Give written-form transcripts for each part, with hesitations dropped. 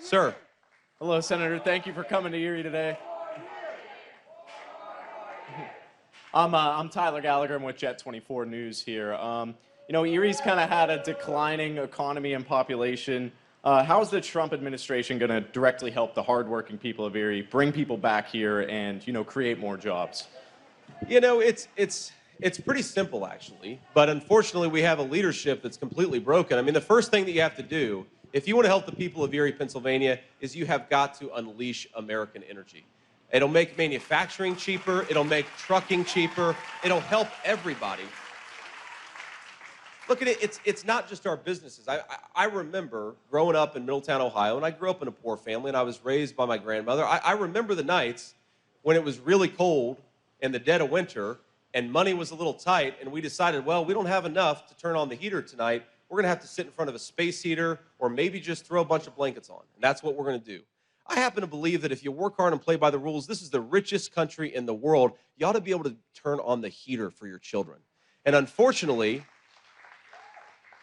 Sir. Hello, Senator. Thank you for coming to Erie today. I'm Tyler Gallagher. I'm with Jet 24 News here. Erie's kind of had a declining economy and population. How is the Trump administration going to directly help the hardworking people of Erie bring people back here and, create more jobs? It's pretty simple, actually. But unfortunately, we have a leadership that's completely broken. I mean, the first thing that you have to do, if you want to help the people of Erie, Pennsylvania, is you have got to unleash American energy. It'll make manufacturing cheaper. It'll make trucking cheaper. It'll help everybody. Look at it. It's not just our businesses. I remember growing up in Middletown, Ohio, and I grew up in a poor family, and I was raised by my grandmother. I remember the nights when it was really cold in the dead of winter, and money was a little tight, and we decided, well, we don't have enough to turn on the heater tonight. We're going to have to sit in front of a space heater or maybe just throw a bunch of blankets on. And that's what we're going to do. I happen to believe that if you work hard and play by the rules, this is the richest country in the world. You ought to be able to turn on the heater for your children. And unfortunately,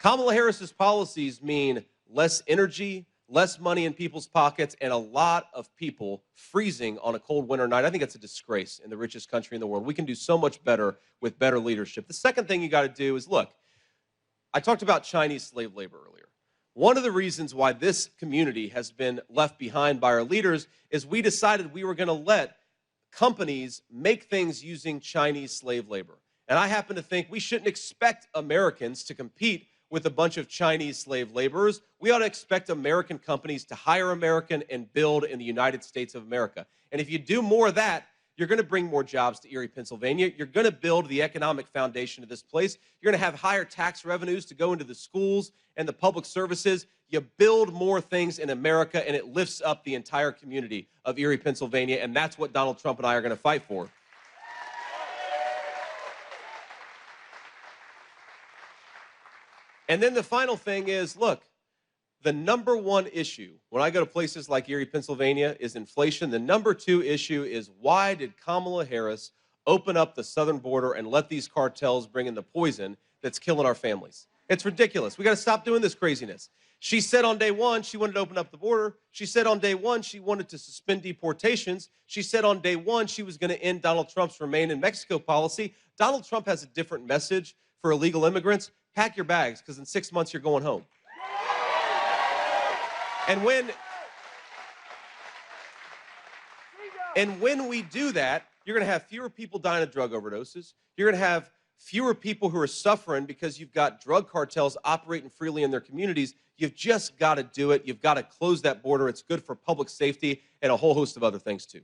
Kamala Harris's policies mean less energy, less money in people's pockets, and a lot of people freezing on a cold winter night. I think that's a disgrace in the richest country in the world. We can do so much better with better leadership. The second thing you got to do is, look, I talked about Chinese slave labor earlier. One of the reasons why this community has been left behind by our leaders is we decided we were going to let companies make things using Chinese slave labor. And I happen to think we shouldn't expect Americans to compete with a bunch of Chinese slave laborers. We ought to expect American companies to hire American and build in the United States of America. And if you do more of that, you're going to bring more jobs to Erie, Pennsylvania. You're going to build the economic foundation of this place. You're going to have higher tax revenues to go into the schools and the public services. You build more things in America, and it lifts up the entire community of Erie, Pennsylvania, and that's what Donald Trump and I are going to fight for. And then the final thing is, look, the number one issue when I go to places like Erie, Pennsylvania, is inflation. The number two issue is, why did Kamala Harris open up the southern border and let these cartels bring in the poison that's killing our families? It's ridiculous. We got to stop doing this craziness. She said on day one she wanted to open up the border. She said on day one she wanted to suspend deportations. She said on day one she was going to end Donald Trump's Remain in Mexico policy. Donald Trump has a different message for illegal immigrants. Pack your bags, because in 6 months you're going home. And when we do that, you're going to have fewer people dying of drug overdoses. You're going to have fewer people who are suffering because you've got drug cartels operating freely in their communities. You've just got to do it. You've got to close that border. It's good for public safety and a whole host of other things, too.